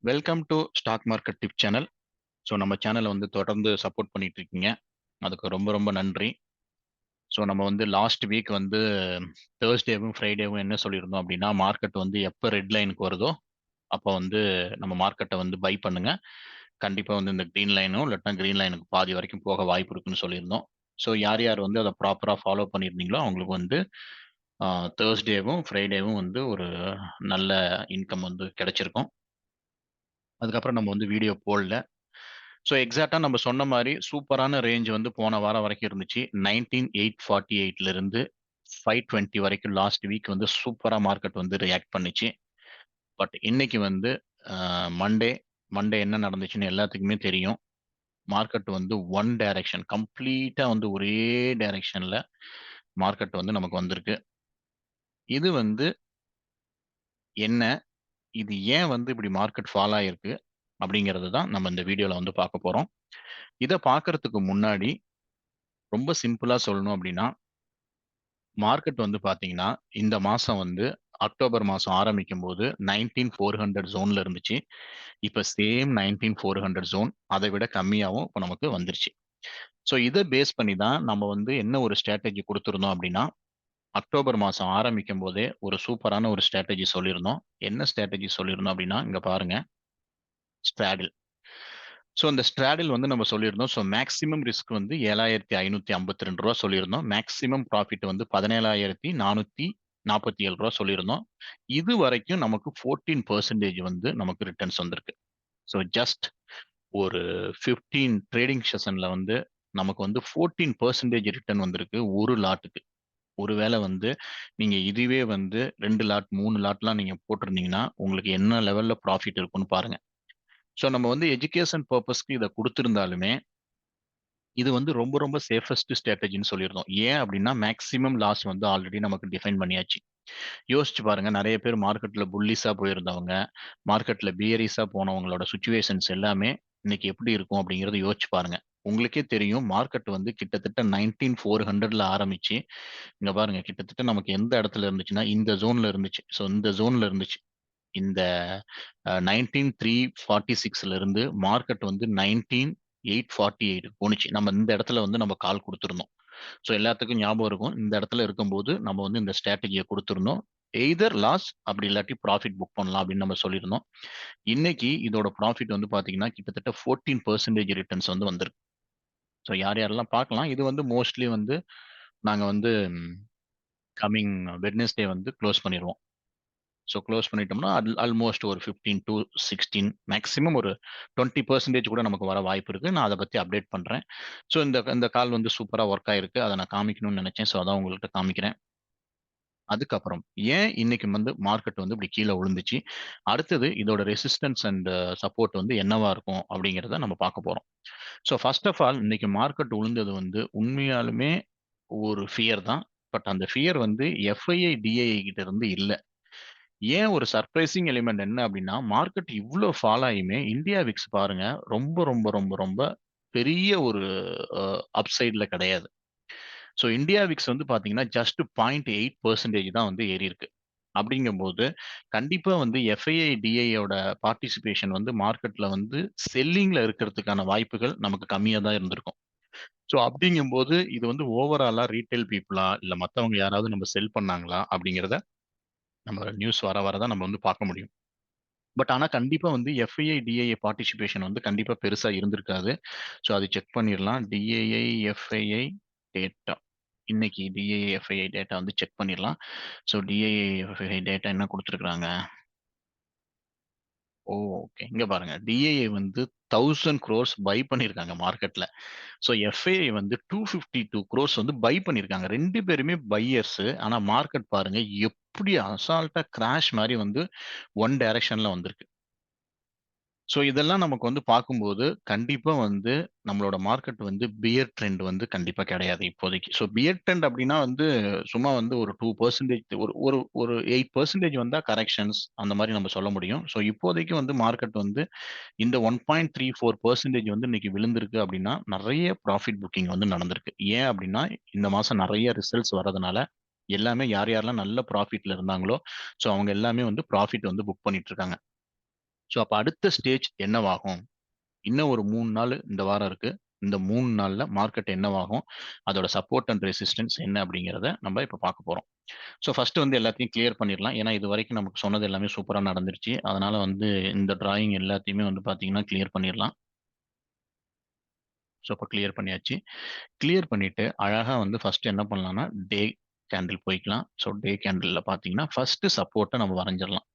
Welcome to stock market tip channel. So நம்ம சேனலை வந்து தொடர்ந்து சப்போர்ட் பண்ணிட்டு இருக்கீங்க. அதுக்கு ரொம்ப ரொம்ப நன்றி. ஸோ நம்ம வந்து லாஸ்ட் வீக் வந்து தேர்ஸ்டேவும் ஃப்ரைடேவும் என்ன சொல்லியிருந்தோம் அப்படின்னா, மார்க்கெட் வந்து எப்போ ரெட் லைனுக்கு வருதோ அப்போ வந்து நம்ம மார்க்கெட்டை வந்து பை பண்ணுங்க. கண்டிப்பாக வந்து இந்த க்ரீன் லைனும் இல்லாட்டா க்ரீன் லைனுக்கு பாதி வரைக்கும் போக வாய்ப்பு இருக்குன்னு சொல்லியிருந்தோம். ஸோ யார் யார் வந்து அதை ப்ராப்பராக ஃபாலோ பண்ணியிருந்தீங்களோ அவங்களுக்கு வந்து தேர்ஸ்டேவும் ஃப்ரைடேவும் வந்து ஒரு நல்ல இன்கம் வந்து கிடைச்சிருக்கும். அதுக்கப்புறம் நம்ம வந்து வீடியோ போடல. ஸோ எக்ஸாக்ட்டா நம்ம சொன்ன மாரி சூப்பரான ரேஞ்ச் வந்து போன வாரம் வரைக்கும் இருந்துச்சு. 19,848 இருந்து 520 வரைக்கும் லாஸ்ட் வீக் வந்து சூப்பரா மார்க்கெட் வந்து ரியாக்ட் பண்ணுச்சு. பட் இன்னைக்கு வந்து அ மண்டே மண்டே என்ன நடந்துச்சுன்னு எல்லாத்துக்குமே தெரியும். மார்க்கெட் வந்து ஒன் டைரக்ஷன் கம்ப்ளீட்டா வந்து ஒரே டைரக்ஷன்ல மார்க்கெட் வந்து நமக்கு வந்திருக்கு. இது வந்து என்ன? இது ஏன் வந்து இப்படி மார்க்கெட் ஃபால் ஆயிருக்கு? அப்படிங்கிறது தான் நம்ம இந்த வீடியோல வந்து பார்க்க போறோம். இத பார்க்கறதுக்கு முன்னாடி ரொம்ப சிம்பிளா சொல்லணும் அப்படின்னா, மார்க்கெட் வந்து பார்த்தீங்கன்னா, இந்த மாசம் வந்து அக்டோபர் மாசம் ஆரம்பிக்கும்போது 19,400 ஜோன்ல இருந்துச்சு. இப்ப சேம் 19,400 ஜோன். அதை விட கம்மியாவும் இப்ப நமக்கு வந்துருச்சு. ஸோ இத பேஸ் பண்ணி தான் நம்ம வந்து என்ன ஒரு ஸ்ட்ராட்டஜி குடுத்திருந்தோம் அப்படின்னா, அக்டோபர் மாசம் ஆரம்பிக்கும்போதே ஒரு சூப்பரான ஒரு ஸ்ட்ராட்டஜி சொல்லியிருந்தோம். என்ன ஸ்ட்ராட்டஜி சொல்லியிருந்தோம் அப்படின்னா, இங்க பாருங்க. ஸ்ட்ராடில். ஸோ அந்த ஸ்ட்ராடில் வந்து நம்ம சொல்லியிருந்தோம். ஸோ மேக்ஸிமம் ரிஸ்க் வந்து ரூ. 7,552 சொல்லியிருந்தோம். மேக்ஸிமம் ப்ராஃபிட் வந்து 17,447 சொல்லியிருந்தோம். இதுவரைக்கும் நமக்கு 14% வந்து நமக்கு ரிட்டர்ன்ஸ் வந்திருக்கு. ஸோ ஜஸ்ட் ஒரு 15 ட்ரேடிங் செஷன்ல வந்து நமக்கு வந்து 14% ரிட்டர்ன் வந்திருக்கு ஒரு லாட்டுக்கு. ஒருவேளை வந்து நீங்க இதுவே வந்து 2 லாட், 3 லாட்லாம் நீங்க போட்டிருந்தீங்கன்னா, உங்களுக்கு என்ன லெவல்ல ப்ராஃபிட் இருக்கும்னு பாருங்க. ஸோ நம்ம வந்து எஜுகேஷன் பர்ப்பஸ்க்கு இத குடுத்திருந்தாலுமே, இது வந்து ரொம்ப ரொம்ப சேஃபஸ்ட் ஸ்ட்ராட்டஜின்னு சொல்லியிருந்தோம். ஏன் அப்டின்னா, மேக்ஸிமம் லாஸ் வந்து ஆல்ரெடி நமக்கு டிஃபைன் பண்ணியாச்சு. யோசிச்சு பாருங்க, நெறைய பேர் மார்க்கெட்ல புல்லிஸா போயிருந்தவங்க, மார்க்கெட்ல பியரிஸா போனவங்களோட சிச்சுவேஷன்ஸ் எல்லாமே இன்னைக்கு எப்படி இருக்கும் அப்படிங்கிறத யோசிச்சு பாருங்க. உங்களுக்கே தெரியும் மார்க்கெட் வந்து கிட்டத்தட்ட 19,400ல ஆரம்பிச்சு, இங்க பாருங்க கிட்டத்தட்ட நமக்கு எந்த இடத்துல இருந்துச்சுன்னா, இந்த ஜோன்ல இருந்துச்சு. ஸோ இந்த ஜோன்ல இருந்துச்சு. இந்த 19,346ல இருந்து மார்க்கெட் வந்து 19,848 போணுச்சு. நம்ம இந்த இடத்துல வந்து நம்ம கால் குடுத்திருந்தோம். ஸோ எல்லாத்துக்கும் ஞாபகம் இருக்கும். இந்த இடத்துல இருக்கும்போது நம்ம வந்து இந்த ஸ்ட்ராட்டஜிய குடுத்திருந்தோம். எய்தர் லாஸ் அப்படி இல்லாட்டி ப்ராஃபிட் புக் பண்ணலாம் அப்படின்னு நம்ம சொல்லியிருந்தோம். இன்னைக்கு இதோட ப்ராஃபிட் வந்து பார்த்தீங்கன்னா, கிட்டத்தட்ட 14% ரிட்டர்ன்ஸ் வந்து வந்திருக்கு. ஸோ யார் யாரெல்லாம் பார்க்கலாம். இது வந்து மோஸ்ட்லி வந்து நாங்க வந்து கம்மிங் வெட்னஸ்டே வந்து குளோஸ் பண்ணிருவோம். ஸோ குளோஸ் பண்ணிட்டோம்னா, ஆல்மோஸ்ட் ஒரு 15 டூ 16 மேக்ஸிமம் ஒரு 20% கூட நமக்கு வர வாய்ப்பு இருக்கு. நான் அத பத்தி அப்டேட் பண்றேன். ஸோ இந்த இந்த கால் வந்து சூப்பரா ஒர்க் ஆயிருக்கு. அத நான் காமிக்கணும்னு நெனச்சேன். ஸோ அதான் உங்கள்ட்ட காமிக்கிறேன். அதுக்கப்புறம் ஏன் இன்னைக்கு வந்து மார்க்கெட் வந்து இப்படி கீழ விழுந்துச்சு? அடுத்தது இதோட ரெசிஸ்டன்ஸ் அண்ட் சப்போர்ட் வந்து என்னவா இருக்கும்? அப்படிங்கிறத நம்ம பார்க்க போறோம். ஸோ ஃபர்ஸ்ட் ஆஃப் ஆல் இன்னைக்கு மார்க்கெட் விழுந்தது வந்து உண்மையாலுமே ஒரு ஃபியர் தான். பட் அந்த ஃபியர் வந்து எஃப்ஐஐ, டிஐஐ கிட்ட இருந்து இல்ல. ஏன் ஒரு சர்ப்ரைசிங் எலிமெண்ட் என்ன அப்படின்னா, மார்க்கெட் இவ்ளோ ஃபால் ஆயுமே இந்தியா விக்ஸ் பாருங்க, ரொம்ப ரொம்ப ரொம்ப ரொம்ப பெரிய ஒரு அப்சைட்ல கிடையாது. ஸோ இந்தியா விக்ஸ் வந்து பார்த்தீங்கன்னா, ஜஸ்ட் 0.8% தான் வந்து ஏறியிருக்கு. அப்படிங்கும்போது, கண்டிப்பா வந்து எஃப்ஐஐ, டிஐயோட பார்ட்டிசிபேஷன் வந்து மார்க்கெட்ல வந்து செல்லிங்ல இருக்கிறதுக்கான வாய்ப்புகள் நமக்கு கம்மியா தான் இருந்திருக்கும். ஸோ அப்படிங்கும்போது, இது வந்து ஓவராலா ரீட்டெயில் பீப்பிளா, இல்ல மத்தவங்க யாராவது நம்ம செல் பண்ணாங்களா? அப்படிங்கிறத நம்ம நியூஸ் வர வர தான் நம்ம வந்து பார்க்க முடியும். பட் ஆனா கண்டிப்பா வந்து எஃப்ஐஐ, டிஐஏ பார்ட்டிசிபேஷன் வந்து கண்டிப்பா பெருசா இருந்திருக்காது. ஸோ அது செக் பண்ணிறலாம். DII, FII data. இன்னைக்கு டிஐஏ, எஃப்ஐஐ டேட்டா வந்து செக் பண்ணிறலாம். ஸோ டிஐஏ, எஃப்ஐஐ டேட்டா என்ன குடுத்துருக்காங்க? ஓ! ஓகே. இங்க பாருங்க. டிஐஏ வந்து 1000 குரோர்ஸ் பை பண்ணியிருக்காங்க மார்க்கெட்ல. ஸோ எஃப்ஐஐ வந்து 252 குரோர்ஸ் வந்து பை பண்ணியிருக்காங்க. 2 பேருமே பையர்ஸ். ஆனா மார்க்கெட் பாருங்க எப்படி அசால்ட்டா கிராஷ் மாரி வந்து ஒன் டைரக்ஷன்ல வந்திருக்கு. ஸோ இதெல்லாம் நமக்கு வந்து பார்க்கும்போது, கண்டிப்பா வந்து நம்மளோட மார்க்கெட் வந்து பியர் ட்ரெண்ட் வந்து கண்டிப்பா கிடையாது இப்போதைக்கு. ஸோ பியர் ட்ரெண்ட் அப்டின்னா வந்து சும்மா வந்து ஒரு 2% ஒரு ஒரு ஒரு 8% வந்தா கரெக்ஷன்ஸ் அந்த மாரி நம்ம சொல்ல முடியும். ஸோ இப்போதைக்கு வந்து மார்க்கெட் வந்து இந்த 1.34% வந்து இன்னைக்கு விழுந்திருக்கு அப்டின்னா, நெறைய ப்ராஃபிட் புக்கிங் வந்து நடந்திருக்கு. ஏன் அப்டின்னா, இந்த மாசம் நெறைய ரிசல்ட்ஸ் வரதுனால, எல்லாமே யார் யாரெல்லாம் நல்ல ப்ராஃபிட்ல இருந்தாங்களோ, ஸோ அவங்க எல்லாமே வந்து ப்ராஃபிட் வந்து புக் பண்ணிட்டு இருக்காங்க. ஸோ அப்ப அடுத்த ஸ்டேஜ் என்னவாகும்? இன்னும் ஒரு 3 நாள் இந்த வாரம் இருக்கு. இந்த 3 நாள்ல மார்க்கெட் என்னவாகும்? அதோட சப்போர்ட் அண்ட் ரெசிஸ்டன்ஸ் என்ன அப்படிங்கிறத நம்ம இப்ப பார்க்க போறோம். ஸோ ஃபர்ஸ்ட் வந்து எல்லாத்தையும் கிளியர் பண்ணிரலாம். ஏன்னா இதுவரைக்கும் நமக்கு சொன்னது எல்லாமே சூப்பரா நடந்துருச்சு. அதனால வந்து இந்த டிராயிங் எல்லாத்தையுமே வந்து பார்த்தீங்கன்னா கிளியர் பண்ணிரலாம். ஸோ இப்ப கிளியர் பண்ணியாச்சு. கிளியர் பண்ணிட்டு அழகா வந்து ஃபர்ஸ்ட் என்ன பண்ணலாம்னா, டே கேண்டில் போய்க்கலாம். ஸோ டே கேண்டில்ல பார்த்தீங்கன்னா, ஃபர்ஸ்ட் சப்போர்ட்ட நம்ம வரைஞ்சிரலாம்.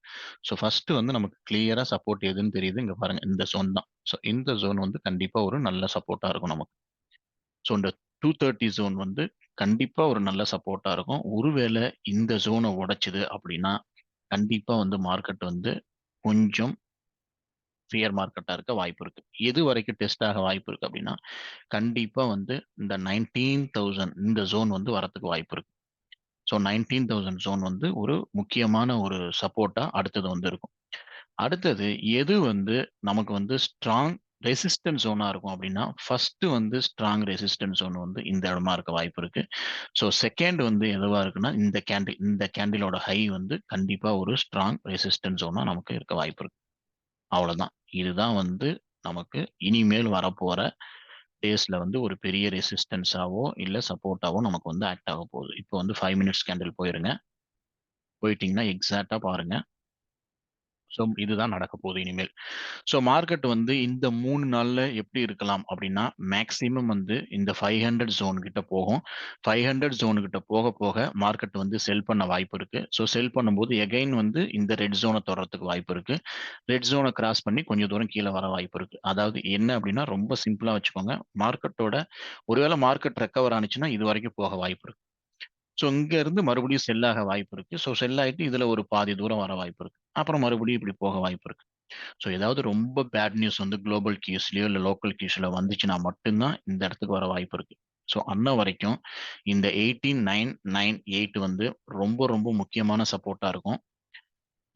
ஸோ ஃபர்ஸ்ட் வந்து நமக்கு கிளியரா சப்போர்ட் எதுன்னு தெரியுது. இங்க பாருங்க. இந்த ஜோன் தான். ஸோ இந்த ஜோன் வந்து கண்டிப்பா ஒரு நல்ல சப்போர்ட்டா இருக்கும் நமக்கு. ஸோ இந்த 230 ஜோன் வந்து கண்டிப்பா ஒரு நல்ல சப்போர்ட்டா இருக்கும். ஒருவேளை இந்த ஜோன உடைச்சுது அப்படின்னா, கண்டிப்பா வந்து மார்க்கெட் வந்து கொஞ்சம் ஃபியர் மார்க்கெட்டா இருக்க வாய்ப்பு இருக்கு. எது வரைக்கும் டெஸ்ட் ஆக வாய்ப்பு இருக்கு அப்படின்னா, கண்டிப்பா வந்து இந்த 19,000 இந்த ஜோன் வந்து வரதுக்கு வாய்ப்பு இருக்கு. ஸோ 19,000 ஜோன் வந்து ஒரு முக்கியமான ஒரு சப்போர்ட்டா அடுத்தது வந்து இருக்கும். அடுத்தது எது வந்து நமக்கு வந்து ஸ்ட்ராங் ரெசிஸ்டன்ஸ் ஜோனா இருக்கும் அப்படின்னா, ஃபர்ஸ்ட் வந்து ஸ்ட்ராங் ரெசிஸ்டன்ஸ் ஜோன் வந்து இந்த இடமா இருக்க வாய்ப்பு இருக்கு. ஸோ செகண்ட் வந்து எதுவா இருக்குன்னா, இந்த கேண்டிலோட ஹை வந்து கண்டிப்பா ஒரு ஸ்ட்ராங் ரெசிஸ்டன்ஸ் ஜோனா நமக்கு இருக்க வாய்ப்பு இருக்கு. அவ்வளோதான். இதுதான் வந்து நமக்கு இனிமேல் வரப்போற டேஸ்ல வந்து ஒரு பெரிய ரெசிஸ்டன்ஸாவோ, இல்ல சப்போர்ட்டாவோ நமக்கு வந்து ஆக்ட் ஆக போகுது. இப்போ வந்து 5 மினிட்ஸ் கேண்டில் போயிருங்க. போயிட்டீங்கன்னா எக்ஸாக்ட்டா பாருங்க. ஸோ இதுதான் நடக்க போகுது இனிமேல். ஸோ மார்க்கெட் வந்து இந்த 3 நாள்ல எப்படி இருக்கலாம் அப்படின்னா, மேக்ஸிமம் வந்து இந்த 500 ஜோன் கிட்ட போகும். 500 ஜோன் கிட்ட போக போக மார்க்கெட் வந்து செல் பண்ண வாய்ப்பு இருக்கு. ஸோ செல் பண்ணும்போது எகைன் வந்து இந்த ரெட் ஜோன தொடுறதுக்கு வாய்ப்பு இருக்கு. ரெட் ஜோன கிராஸ் பண்ணி கொஞ்சம் தூரம் கீழ வர வாய்ப்பு இருக்கு. அதாவது என்ன அப்படின்னா, ரொம்ப சிம்பிளா வச்சுக்கோங்க. மார்க்கெட்டோட ஒருவேளை மார்க்கெட் ரெக்கவர் ஆனுச்சுன்னா, இதுவரைக்கும் போக வாய்ப்பு இருக்கு. ஸோ இங்க இருந்து மறுபடியும் செல் ஆக வாய்ப்பு இருக்கு. ஸோ செல் ஆயிட்டு இதுல ஒரு பாதி தூரம் வர வாய்ப்பு இருக்கு. அப்புறம் மறுபடியும் இப்படி போக வாய்ப்பு இருக்கு. ஸோ ஏதாவது ரொம்ப பேட் நியூஸ் வந்து குளோபல் கியூஸ்லயோ இல்ல லோக்கல் கியூஸ்ல வந்துச்சுன்னா மட்டும் தான் இந்த இடத்துக்கு வர வாய்ப்பு இருக்கு. ஸோ அன்ன வரைக்கும் இந்த 18,998 வந்து ரொம்ப ரொம்ப முக்கியமான சப்போர்ட்டா இருக்கும்.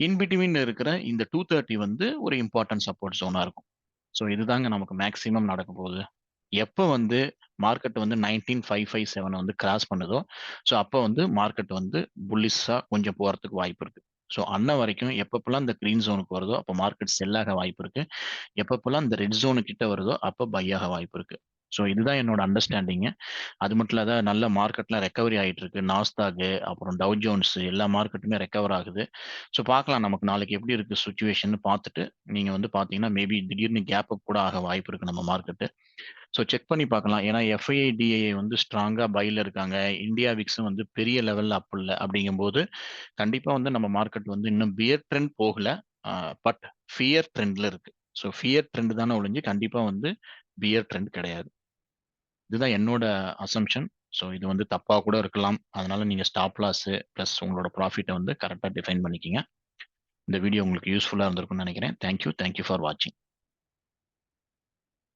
இன் பிட்வீன் இருக்கிற இந்த 230 வந்து ஒரு இம்பார்ட்டன்ட் சப்போர்ட் ஜோனா இருக்கும். ஸோ இதுதாங்க நமக்கு மேக்ஸிமம் நடக்க போகுது. எப்ப வந்து மார்க்கெட் வந்து 19,557 வந்து கிராஸ் பண்ணுதோ, ஸோ அப்ப வந்து மார்க்கெட் வந்து புல்லிஷா கொஞ்சம் போறதுக்கு வாய்ப்பு இருக்கு. ஸோ அன்ன வரைக்கும் எப்பப்பலாம் இந்த கிரீன் ஜோனுக்கு வருதோ, அப்ப மார்க்கெட் செல் ஆக வாய்ப்பு இருக்கு. எப்பப்பலாம் இந்த ரெட் ஜோன் கிட்ட வருதோ, அப்ப பை ஆக வாய்ப்பு இருக்கு. ஸோ இதுதான் என்னோட அண்டர்ஸ்டாண்டிங். அது மட்டும் இல்லாத நல்ல மார்க்கெட்லாம் ரெக்கவரி ஆயிட்டு இருக்கு. நாஸ்டாக், அப்புறம் டவ் ஜோன்ஸ் எல்லா மார்க்கெட்டுமே ரெக்கவர் ஆகுது. ஸோ பார்க்கலாம் நமக்கு நாளைக்கு எப்படி இருக்கு சிச்சுவேஷன்னு பார்த்துட்டு, நீங்க வந்து பார்த்தீங்கன்னா, மேபி திடீர்னு கேப் அப் கூட ஆக வாய்ப்பு இருக்கு நம்ம மார்க்கெட். ஸோ செக் பண்ணி பார்க்கலாம். ஏன்னா எஃப்ஐஐ, டிஐஐ வந்து ஸ்ட்ராங்கா பைல இருக்காங்க. இந்தியா விக்ஸும் வந்து பெரிய லெவல்ல அப் இல்ல. அப்படிங்கும்போது, கண்டிப்பா வந்து நம்ம மார்க்கெட் வந்து இன்னும் பியர் ட்ரெண்ட் போகல. அ பட் ஃபியர் ட்ரெண்ட்ல இருக்கு. ஸோ ஃபியர் ட்ரெண்ட் தானே ஒழிஞ்சு, கண்டிப்பா வந்து பியர் ட்ரெண்ட் கிடையாது. இதுதான் என்னோட அசம்ப்ஷன். ஸோ இது வந்து தப்பா கூட இருக்கலாம். அதனால நீங்க ஸ்டாப் லாஸ் பிளஸ் உங்களோட ப்ராஃபிட்ட வந்து கரெக்ட்டா டிஃபைன் பண்ணிக்கங்க. இந்த வீடியோ உங்களுக்கு யூஸ்ஃபுல்லா இருந்திருக்கும்னு நினைக்கிறேன். தேங்க் யூ ஃபார் வாட்சிங்.